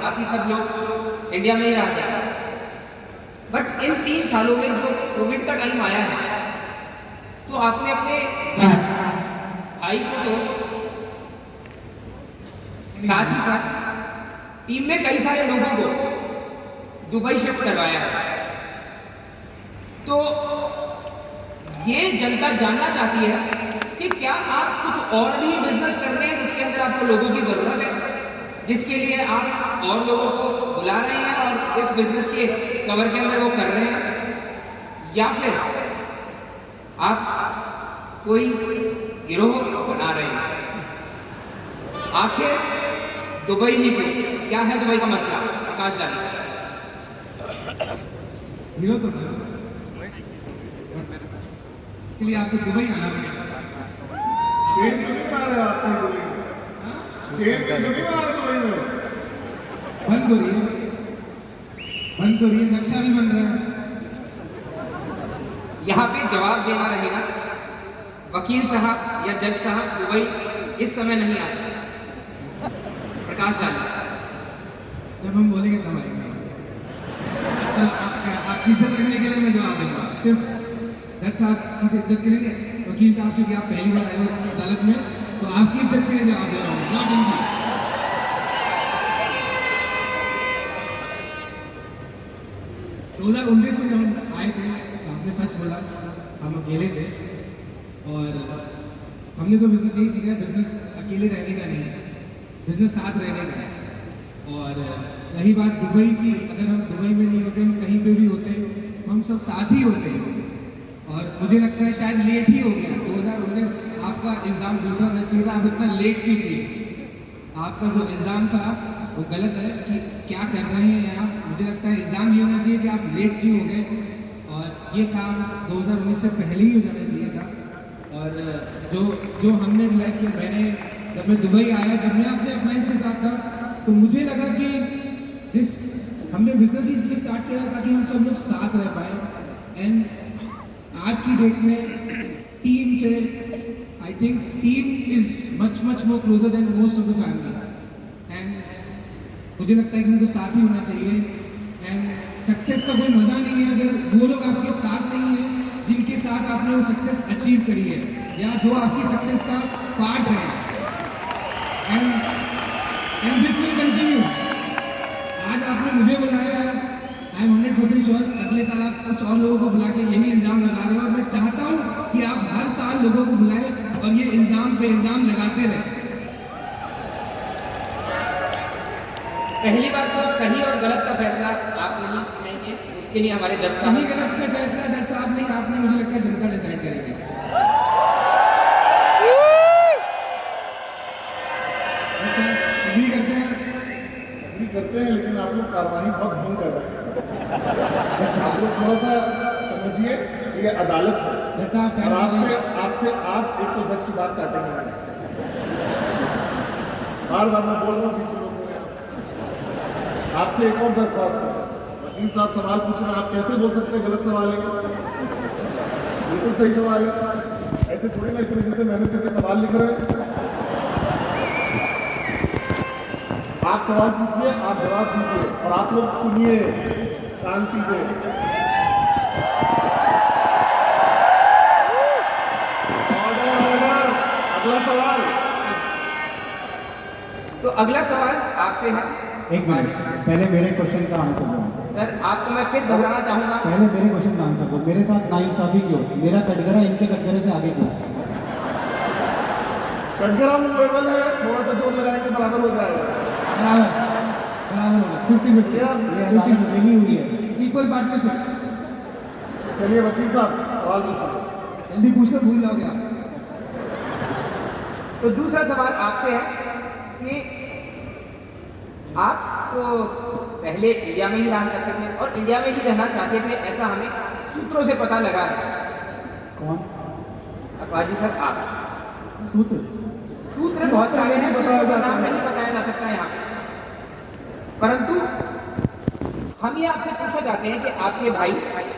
बाकी सब लोग इंडिया में ही रह गए। बट इन 3 सालों में जो कोविड का टाइम आया है, तो आपने अपने भाई को तो साथ ही साथ टीम में कई सारे लोगों को दुबई शिफ्ट करवाया है। तो ये जनता जानना चाहती है कि क्या आप कुछ और भी बिजनेस कर रहे हैं जिसके अंदर आपको लोगों की जरूरत है, जिसके लिए आप और लोगों को बुला रहे हैं और इस बिजनेस के कवर के अंदर वो कर रहे हैं, या फिर आप कोई गिरोह बना रहे हैं। आखिर दुबई ही क्यों? क्या है दुबई का मसला? प्रकाश लाल। हीरो तो के लिए आपको दुबई आना पड़ेगा। चेन क्यों नहीं मार रहे आप कहीं दुबई में? चेन क्यों नहीं मार रहे दुबई में? बंद हो रही है, बंद हो रही है, नक्शा भी बन रहा है। यहाँ पे जवाब देना रहेगा वकील साहब या जज साहब, दुबई इस समय नहीं आ सकते। प्रकाश लाल। जब हम बोलेंगे तब आएंगे। चलो आपकी इज्जत रखने के लिए मैं जवाब दूंगा। सिर्फ जज साहब की इज्जत के लिए, वकील साहब क्योंकि आप पहली बार आए हो इस अदालत में, तो आपकी इज्जत के लिए जवाब दे रहा हूँ, नॉट इनकी। 2019 में जब हम आए थे तो आपने सच बोला, हम अकेले थे और हमने तो बिजनेस यही सीखा, बिजनेस अकेले रहने का नहीं, बिजनेस साथ रहने का है। और रही बात दुबई की, अगर हम दुबई में नहीं होते, हम कहीं पे भी होते, हम सब साथ ही होते हैं। और मुझे लगता है शायद लेट ही हो गया 2019। आपका इल्ज़ाम दूसरा होना चाहिए था, आप इतना लेट क्यों किए? आपका जो इल्ज़ाम था वो गलत है कि क्या कर रहे हैं आप। मुझे लगता है इल्ज़ाम ये होना चाहिए कि आप लेट क्यों हो गए, और ये काम 2019 से पहले ही हो जाना चाहिए था। और जो हमने रियलाइज़ किया, मैंने जब मैं दुबई आया, जब मैं अपने अप्लायंस के साथ था, तो मुझे लगा कि हमने बिजनेस ही इसलिए स्टार्ट किया ताकि हम सब लोग साथ रह पाए। एंड आज की डेट में टीम से I think team is much more closer then most of the family. And मुझे लगता है कि उनको साथ ही होना चाहिए। एंड सक्सेस का कोई मज़ा नहीं है अगर वो लोग आपके साथ नहीं है जिनके साथ आपने वो सक्सेस अचीव करी है, या जो आपकी सक्सेस का पार्ट है। And this will continue. आज आपने मुझे बुलाया है, आई एम 100% श्योर अगले साल आप कुछ और लोगों को बुला के यही इल्ज़ाम लगा रहे हो, और मैं चाहता हूँ कि आप हर साल लोगों को बुलाएं और ये इल्ज़ाम पे इल्ज़ाम लगाते रहें। पहली बात तो सही और गलत का फैसला आप नहीं सुनाएंगे, उसके लिए हमारे जज साहब। सही गलत का फैसला जज साहब नहीं, आपने, मुझे लगता है जनता डिसाइड करेगी। अच्छा, एग्री करते हैं? एग्री करते हैं, लेकिन आप लोग कार्रवाई बहुत भंग कर रहे हैं। आप लोग थोड़ा सा समझिए, ये अदालत है। जैसा और आपसे आप एक तो जज की बात काटेंगे नहीं। बार बार मैं बोल रहा हूँ, बीच में लोग बोल रहे हैं। आपसे एक और दरख्वास्त है, वकील साहब सवाल पूछ रहे हैं, आप कैसे बोल सकते हैं गलत सवाल है? बिल्कुल सही सवाल है। ऐसे थोड़ी ना इतने दिन से मेहनत करके सवाल लिख रहे हैं। आप सवाल पूछिए, आप जवाब दीजिए, और आप लोग सुनिए शांति से। ऑर्डर। अगला सवाल। तो अगला सवाल आपसे है। एक मिनट, पहले मेरे क्वेश्चन का आंसर दो। सर आपको मैं फिर दोहराना चाहूँगा, पहले मेरे क्वेश्चन का आंसर दो। मेरे साथ नाइंसाफी क्यों? मेरा कटघरा इनके कटघरे से आगे क्यों? कटघरा मूवेबल है, थोड़ा सा जोर लगाएंगे बराबर हो जाएगा। बराबर होगा, 50-50। ये अदालत मिली हुई है, इक्वल पार्टनरशिप। चलिए वकील साहब सवाल पूछिए। जल्दी पूछना, भूल जाओगे आप। तो दूसरा सवाल आपसे है कि आप तो पहले इंडिया में ही रहा करते थे और इंडिया में ही रहना चाहते थे, ऐसा हमें सूत्रों से पता लगा है। कौन अकवाजी सर आप? सूत्र? सूत्र बहुत सारे हैं, सूत्रों का नाम नहीं बताया जा सकता यहाँ पे, परंतु हम ये आपसे पूछना चाहते हैं कि आपके भाई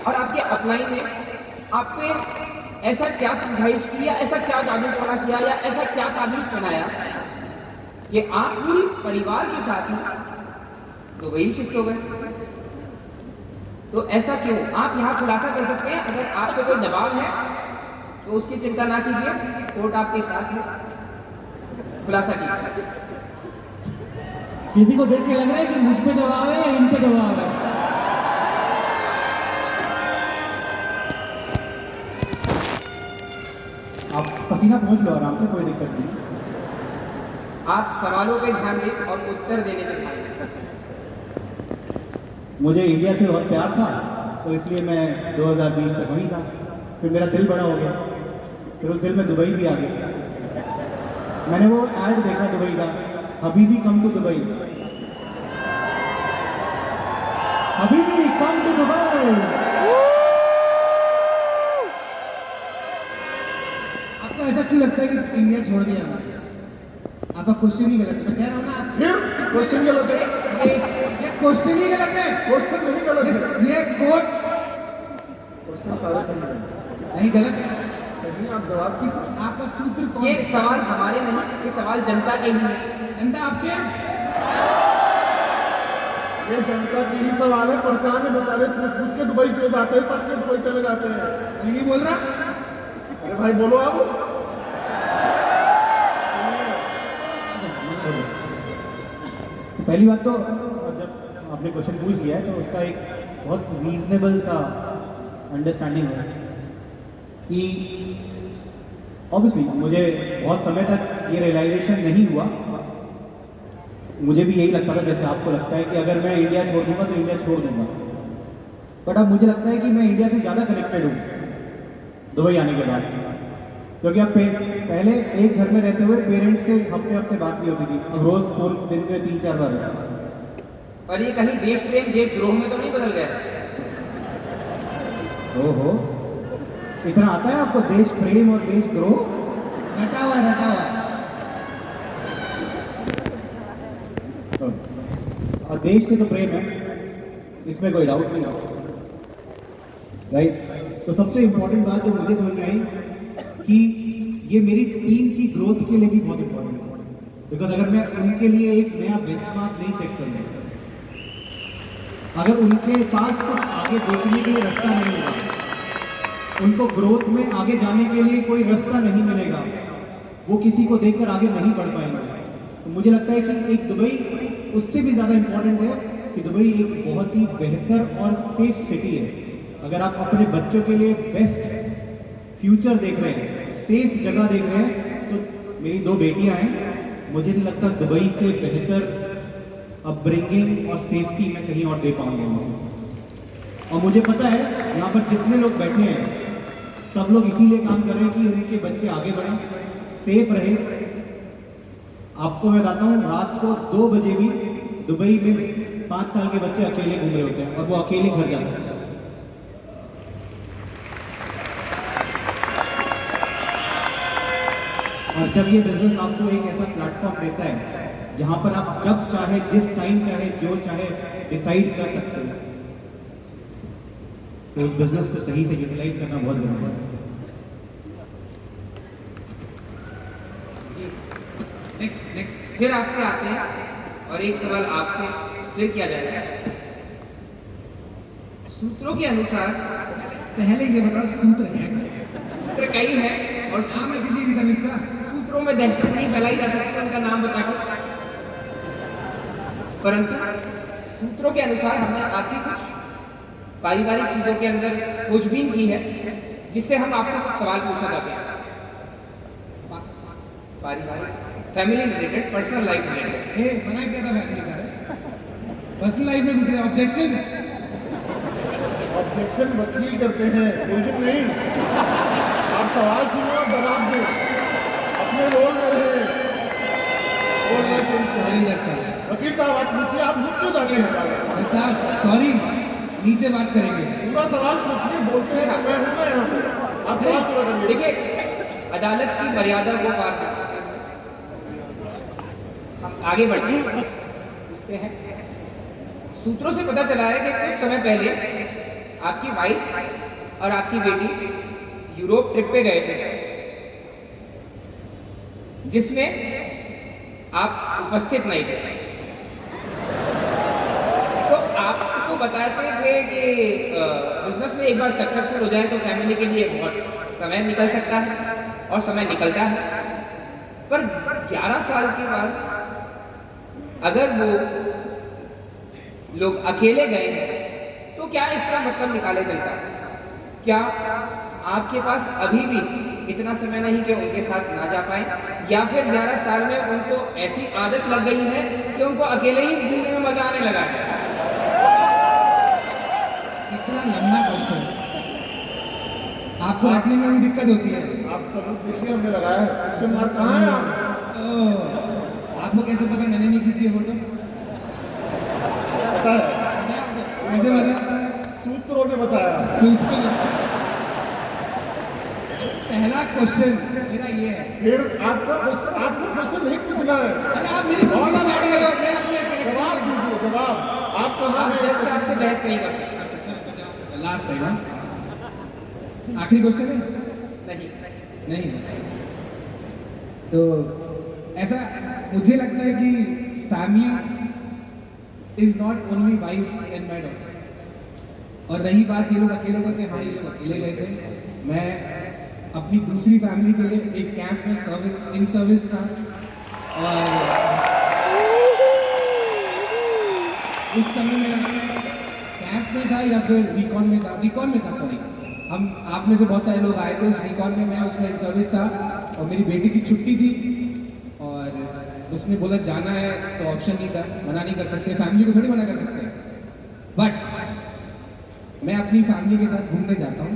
और आपके अपलाइन ने आप पे ऐसा क्या समझाइश की, या ऐसा क्या जादू टोना किया, या ऐसा क्या काबिज बनाया कि आप पूरी परिवार के साथ ही दुबई शिफ्ट हो गए। तो ऐसा क्यों? आप यहाँ खुलासा कर सकते हैं। अगर आप पे कोई दबाव है तो उसकी चिंता ना कीजिए, कोर्ट आपके साथ है, खुलासा कीजिए। किसी को देख के लग रहा है कि मुझ पे दबाव है या इन पे दबाव है? आप पसीना पहुंच लो आराम से, कोई दिक्कत नहीं। आप सवालों पे ध्यान दें और उत्तर देने पे ध्यान दें। मुझे इंडिया से बहुत प्यार था, तो इसलिए मैं 2020 तक वहीं था। फिर मेरा दिल बड़ा हो गया, फिर उस दिल में दुबई भी आ गया। मैंने वो ऐड देखा दुबई का, हबीबी कम टू दुबई, हबीबी कम टू दुबई। आपको ऐसा क्यों लगता है कि इंडिया छोड़ दिया हमने? आपका क्वेश्चन ही गलत है। मैं कह रहा हूँ ना, फिर क्वेश्चन गलत है, ये क्वेश्चन ही गलत है। क्वेश्चन नहीं गलत है, ये कोर्ट क्वेश्चन सारे सही है। नहीं गलत है। सही, आप जवाब किस आपका सूत्र कौन ये है? सवाल हमारे नहीं, ये सवाल जनता के ही है। जनता आपके ये जनता की ही सवाल है। परेशान है बेचारे, पूछ के दुबई क्यों जाते हैं, सब के दुबई चले जाते हैं। मैं नहीं बोल रहा। अरे भाई बोलो आप। पहली बात तो जब आपने क्वेश्चन पूछ लिया है तो उसका एक बहुत रीजनेबल सा अंडरस्टैंडिंग है कि ऑब्वियसली मुझे बहुत समय तक ये रियलाइजेशन नहीं हुआ। मुझे भी यही लगता था जैसे आपको लगता है कि अगर मैं इंडिया छोड़ दूंगा तो इंडिया छोड़ दूंगा, बट अब मुझे लगता है कि मैं इंडिया से ज़्यादा कनेक्टेड हूँ दुबई आने के बाद। क्योंकि अब पहले एक घर में रहते हुए पेरेंट्स से हफ्ते हफ्ते बात नहीं होती थी, अब रोज फोन दिन में 3-4 बार होता है। और ये कहीं देश प्रेम देशद्रोह में तो नहीं बदल गया? ओहो, इतना आता है आपको देश प्रेम और देशद्रोह? रटा हुआ रटा हुआ। और देश से तो प्रेम है, इसमें कोई डाउट नहीं है, राइट? तो सबसे इम्पोर्टेंट बात जो मुझे समझ में आई कि ये मेरी टीम की ग्रोथ के लिए भी बहुत इम्पोर्टेंट है। बिकॉज अगर मैं उनके लिए एक नया बेंचमार्क नहीं सेट करूँगा, अगर उनके पास कुछ आगे देखने के लिए रास्ता नहीं होगा, उनको ग्रोथ में आगे जाने के लिए कोई रास्ता नहीं मिलेगा, वो किसी को देखकर आगे नहीं बढ़ पाएंगे। तो मुझे लगता है कि एक दुबई उससे भी ज़्यादा इम्पोर्टेंट है कि दुबई एक बहुत ही बेहतर और सेफ सिटी है। अगर आप अपने बच्चों के लिए बेस्ट फ्यूचर देख रहे हैं, सेफ जगह देख रहे हैं, तो मेरी 2 बेटियां हैं, मुझे नहीं लगता दुबई से बेहतर अपब्रिंगिंग और सेफ्टी मैं कहीं और दे पाऊंगा उनको। और मुझे पता है यहाँ पर जितने लोग बैठे हैं सब लोग इसीलिए काम कर रहे हैं कि उनके बच्चे आगे बढ़ें, सेफ रहे। आपको मैं बताता हूँ, रात को 2 बजे भी दुबई में 5 साल के बच्चे अकेले घूम रहे होते हैं और वो अकेले घर जा सकते हैं। और जब ये बिजनेस आपको एक ऐसा प्लेटफॉर्म देता है जहां पर आप जब चाहे, जिस टाइम चाहे, जो चाहे डिसाइड कर सकते हो, तो उस बिजनेस को सही से यूटिलाइज करना बहुत जरूरी है। नेक्स्ट फिर आप पे आते हैं और एक सवाल आपसे फिर किया जाएगा। सूत्रों के अनुसार पहले ये बताओ सूत्र है क्या? सूत्र कई है और नाम है किसी इंसान इसका? सूत्रों में दहशत नहीं फैलाई जा सकती उनका नाम बता के, परंतु सूत्रों के अनुसार हमने आपकी कुछ पारिवारिक चीजों के अंदर खोजबीन की है जिससे हम आपसे कुछ सवाल पूछना चाहते हैं। पारिवारिक, family related, personal life related. ए मना किया था फैमिली का, पर्सनल लाइफ में घुसे। ऑब्जेक्शन। ऑब्जेक्शन वकील करते हैं, म्यूजिक नहीं। आप सवाल सुनो और जवाब दो, अपने रोल में रहे। सॉरी जज साहब, वकील साहब आप पूछिए, आप रुक क्यों जाते हैं? जज साहब सॉरी, नीचे बात करेंगे। पूरा सवाल पूछिए, बोलते हैं मैं हूं ना यहाँ पे, आप सवाल पूरा करिए। देखिए, अदालत की मर्यादा को पार करते हुए हम आगे बढ़ते हैं, पूछते हैं। सूत्रों से पता चला है कि कुछ समय पहले आपकी वाइफ और आपकी बेटी यूरोप ट्रिप पे गए थे जिसमें आप उपस्थित नहीं थे। बताते थे कि बिजनेस में एक बार सक्सेसफुल हो जाए तो फैमिली के लिए बहुत समय निकल सकता है और समय निकलता है, पर 11 साल के बाद अगर वो लोग अकेले गए हैं तो क्या इसका मतलब निकाले जनता? क्या आपके पास अभी भी इतना समय नहीं कि उनके साथ ना जा पाए, या फिर 11 साल में उनको ऐसी आदत लग गई है कि उनको अकेले ही घूमने में मजा आने लगा है? इतना लंबा क्वेश्चन आपको रखने में भी दिक्कत होती है। आप सबूत देखिए, हमने लगाया है। क्वेश्चन मार्क कहाँ है आप? ओह, आपको कैसे पता मैंने नहीं खींची है फोटो? पता है, कैसे पता? सूत्रों ने बताया। सूत्र ने। पहला क्वेश्चन मेरा ये है। फिर आपको क्वेश्चन नहीं पूछना है, अरे आप मेरी कुर्सी में बैठ गए हो, मैं अपने जवाब दीजिए। जवाब आप कहाँ आप हैं? जज से आपसे बहस नहीं कर सकते। लास्ट है ना? आखिरी क्वेश्चन है? नहीं, नहीं है। तो ऐसा मुझे लगता है कि family is not only wife and my daughter. और रही बात ये लोग अकेले गए थे, हाँ ये लोग अकेले गए थे। मैं अपनी दूसरी फैमिली के लिए एक कैंप में इन सर्विस था, और उस समय मैं कैंप में था या फिर वीकॉन में था सॉरी। हम आप में से बहुत सारे लोग आए थे उस वीकॉन में, मैं उसमें इन सर्विस था और मेरी बेटी की छुट्टी थी और उसने बोला जाना है, तो ऑप्शन नहीं था, मना नहीं कर सकते, फैमिली को थोड़ी मना कर सकते। बट मैं अपनी फैमिली के साथ घूमने जाता हूँ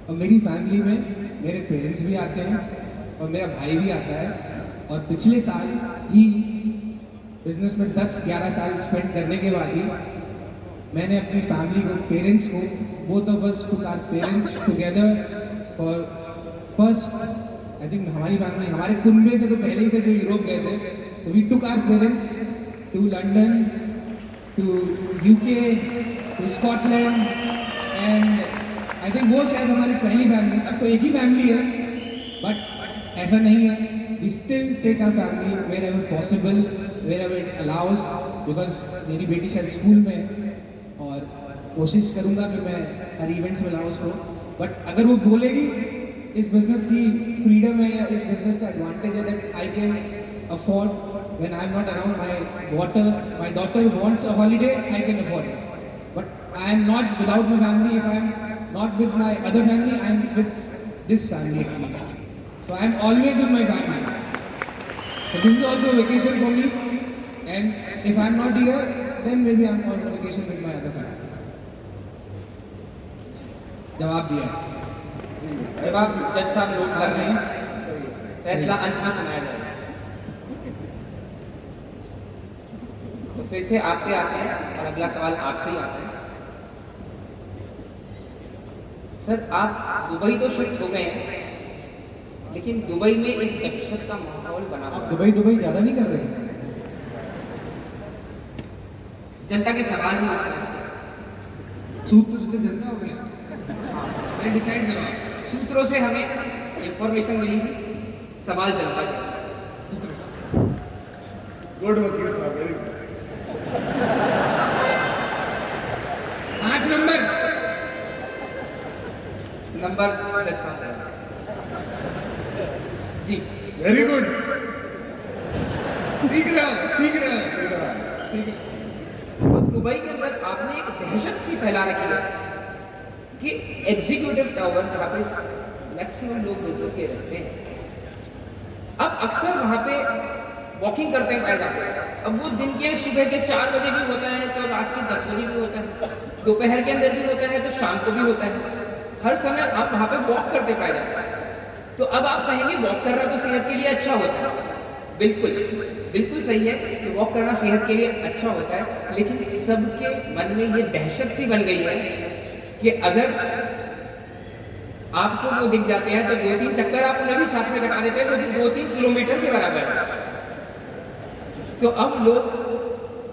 और मेरी फैमिली में मेरे पेरेंट्स भी आते हैं और मेरा भाई भी आता है। और पिछले साल ही बिजनेस में 10-11 साल स्पेंड करने के बाद ही मैंने अपनी फैमिली को, पेरेंट्स को, both of us took our parents together for first, I think हमारी फैमिली, हमारे कुनबे से तो पहले ही थे जो यूरोप गए थे, तो we took our parents to London, to UK, to Scotland, and I think वो शायद हमारी पहली फैमिली। अब तो एक ही फैमिली है, बट ऐसा नहीं है। We still take our family wherever possible, wherever it allows, because मेरी बेटी शायद स्कूल में है और कोशिश करूंगा कि मैं हर इवेंट्स में लाऊं उसको। बट अगर वो बोलेगी, इस बिजनेस की फ्रीडम है या इस बिजनेस का एडवांटेज है that I can afford when I am not around, my daughter wants a holiday, I can afford it. But I am not without my family. If I am not with my other family, I am with this family at least. So I am always with my family. So this is also a vacation for me. And if I am not here, then maybe I am on vacation with my other family. जवाब दिया है। जवाब जज साहब note कर रहे हैं, सही है। फैसला अंत में सुनाया जाएगा। तो फिर से आपके आते हैं और अगला सवाल आपसे ही आता है। सर, आप दुबई तो शिफ्ट हो गए हैं, लेकिन दुबई में एक दहशत का माहौल बना हुआ आप है। दुबई ज़्यादा नहीं कर रहे? जनता के सवाल ही उस तरह से। सूत्र से जनता हो गया, मैं डिसाइड करो। सूत्रों से हमें इंफॉर्मेशन मिली थी, सवाल जनता के। गुड वकील साहब, वेरी गुड। 5 नंबर जज साहब जी। Very good. सीख रहे हो। तो दुबई के अंदर आपने एक दहशत सी फैला रखी है कि एग्जीक्यूटिव टावर जहाँ पे मैक्सिमम लोग बिजनेस के रहते हैं, अब अक्सर वहाँ पे वॉकिंग करते पाए जाते हैं। अब वो दिन के सुबह के 4 बजे भी होता है, तो रात के 10 बजे भी होता है, दोपहर के अंदर भी होता है, तो शाम को भी होता है। हर समय आप वहाँ पे वॉक करते पाए जाते हैं। तो अब आप कहेंगे वॉक करना तो सेहत के लिए अच्छा होता है। बिल्कुल बिल्कुल सही है कि वॉक करना सेहत के लिए अच्छा होता है, लेकिन सबके मन में ये दहशत सी बन गई है कि अगर आपको वो दिख जाते हैं तो 2-3 चक्कर आप उन्हें भी साथ में कटा देते हैं, जो कि 2-3 किलोमीटर के बराबर है। तो अब लोग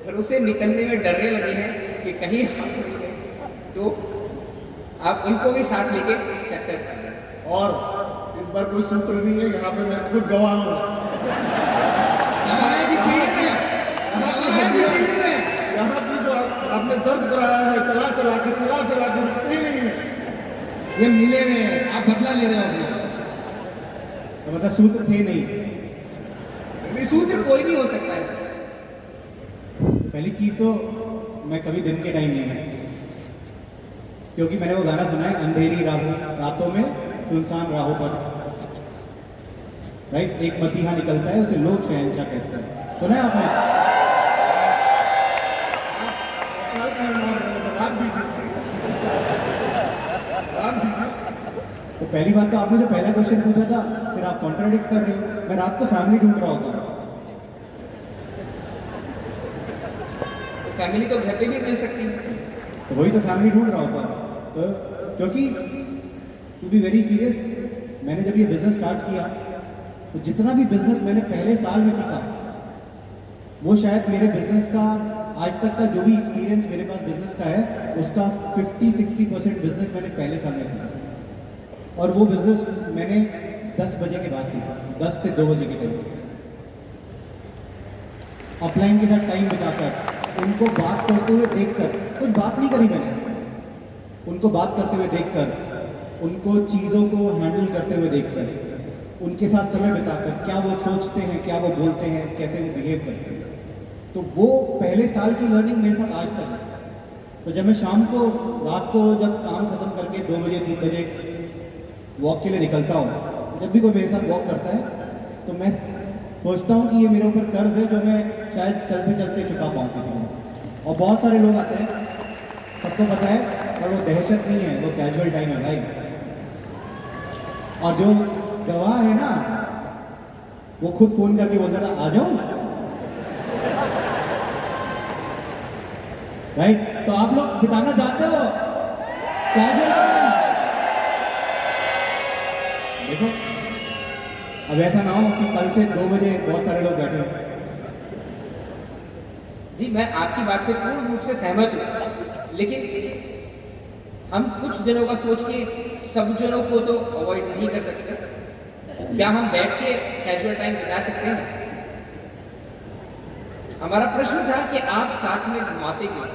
घरों से निकलने में डरने लगे हैं कि कहीं हम नहीं गए तो आप उनको भी साथ लेके चक्कर कर लें। और इस बार कोई सूत्र नहीं है, यहाँ पे मैं खुद गवाह हूँ। यहाँ की जो आपने दर्द कराया है, चला चला के रुकते ही नहीं है। ये मिले हुए हैं, आप बदला ले रहे हो अपना। तो मतलब सूत्र थे नहीं। सूत्र कोई भी हो सकता है। पहली चीज तो मैं कभी दिन के टाइम नहीं है, क्योंकि मैंने वो गाना सुना है, अंधेरी रातों में सुनसान राहों पर, राइट, एक मसीहा निकलता है, उसे लोग शहंशाह कहते हैं। सुना है आपने? जवाब दीजिए। तो पहली बात तो आपने जो पहला क्वेश्चन पूछा था, फिर आप कॉन्ट्राडिक्ट कर रहे हो। मैं रात को फैमिली ढूंढ रहा होता हूँ। फैमिली तो घर पे भी मिल सकती है। तो वही तो फैमिली ढूंढ रहा होता हूँ। तो क्योंकि टू बी वेरी सीरियस, मैंने जब ये बिजनेस स्टार्ट किया तो जितना भी बिजनेस मैंने पहले साल में सीखा, वो शायद मेरे बिजनेस का आज तक का जो भी एक्सपीरियंस मेरे पास बिजनेस का है, उसका 50-60% बिजनेस मैंने पहले साल में सीखा। और वो बिजनेस मैंने 10 बजे के बाद सीखा, 10 से 2 बजे के टाइम। अपलाइन के साथ टाइम बिताकर, उनको बात करते हुए देखकर, कुछ बात नहीं करी मैंने, उनको बात करते हुए देखकर, उनको चीज़ों को हैंडल करते हुए देखकर, उनके साथ समय बिताकर, क्या वो सोचते हैं, क्या वो बोलते हैं, कैसे वो बिहेव करते हैं, तो वो पहले साल की लर्निंग मेरे साथ आज तक है। तो जब मैं शाम को, रात को जब काम खत्म करके 2 बजे 3 बजे वॉक के लिए निकलता हूँ, जब भी कोई मेरे साथ वॉक करता है तो मैं सोचता हूँ कि ये मेरे ऊपर कर्ज है जो मैं शायद चलते चलते चुका पाऊँ किसी को। और बहुत सारे लोग आते हैं, सबको पता है, और वो दहशत नहीं है, वो कैजुअल टाइम है भाई। और जो गवाह है ना, वो खुद फोन करके बोलता था आ जाऊं, राइट। तो आप लोग बिताना चाहते हो कैजुअल टाइम? देखो, अब ऐसा ना हो कि कल से 2 बजे बहुत सारे लोग बैठे हो। जी, मैं आपकी बात से पूर्ण रूप से सहमत हूँ, लेकिन हम कुछ जनों का सोच के सब जनों को तो अवॉइड नहीं कर सकते। क्या हम बैठ के कैजुअल टाइम बिता सकते हैं? हमारा प्रश्न था कि आप साथ में घुमाते क्यों?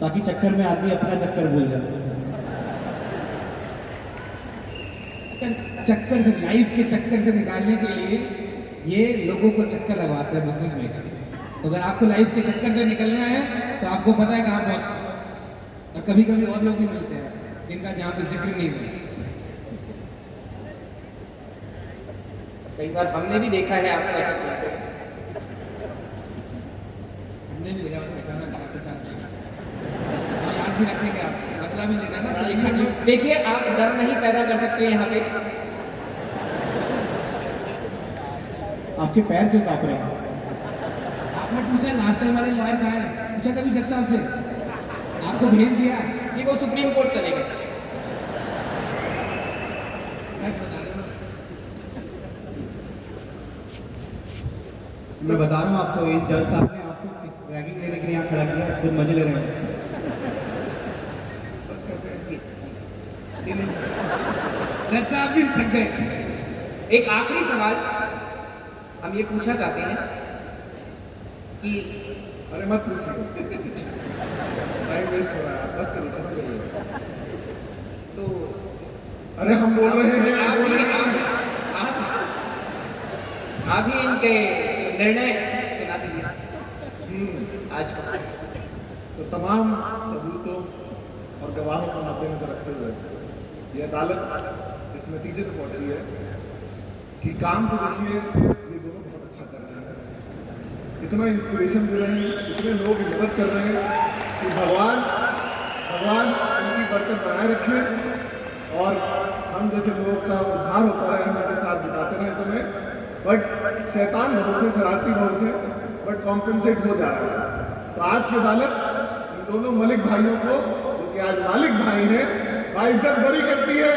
ताकि चक्कर में आदमी अपना चक्कर भूल जाए। चक्कर से, लाइफ के चक्कर से निकालने के लिए ये लोगों को चक्कर लगवाते हैं बिजनेस मेकर। तो अगर आपको लाइफ के चक्कर से निकलना है तो आपको पता है कहाँ पहुँचना। और कभी कभी और लोग भी मिलते हैं जिनका जहाँ पे जिक्र नहीं हुआ। कई बार हमने भी देखा है आपको ऐसा करते। हमने भी देखा, अचानक जाते जाते याद भी रखेंगे, आप बदला भी लेना ना। तो एक देखिए, आप डर नहीं पैदा कर सकते यहाँ पे। आपके पैर क्यों कांप रहे हैं? आपने पूछा लास्ट टाइम वाले लॉयर कहाँ है, पूछा कभी जज साहब से? आपको भेज दिया कि वो सुप्रीम कोर्ट चले गए। मैं बता रहा हूँ आपको, इन जज साहब ने आपको किस रैगिंग लेने के लिए यहाँ खड़ा किया, खुद मजे ले रहे हैं। जज साहब भी थक गए। एक आखिरी सवाल हम ये पूछना चाहते हैं कि अरे मत पूछिए, टाइम वेस्ट हो रहा है, बस करो, खत्म करिए। तो अरे हम बोल रहे हैं, आप ही इनके निर्णय सुना दीजिए आज को। तो तमाम सबूतों और गवाहों को मद्देनजर रखते हुए ये अदालत इस नतीजे पर पहुंची है कि काम तो देखिए ये दोनों बहुत अच्छा कर रहे हैं, इतना इंस्पिरेशन दे रहे हैं, इतने लोग मदद कर रहे हैं कि भगवान उनकी बरकत बनाए रखे और हम जैसे लोगों का उद्धार होता रहे, हम उनके साथ बिताते रहे समय। बट शैतान बहुत है, शरारती बहुत है, बट कॉम्पेंसेट हो जा रहा है। तो आज की अदालत इन दोनों मलिक भाइयों को, जो कि आज मालिक भाई हैं, बाइज्जत बरी करती है।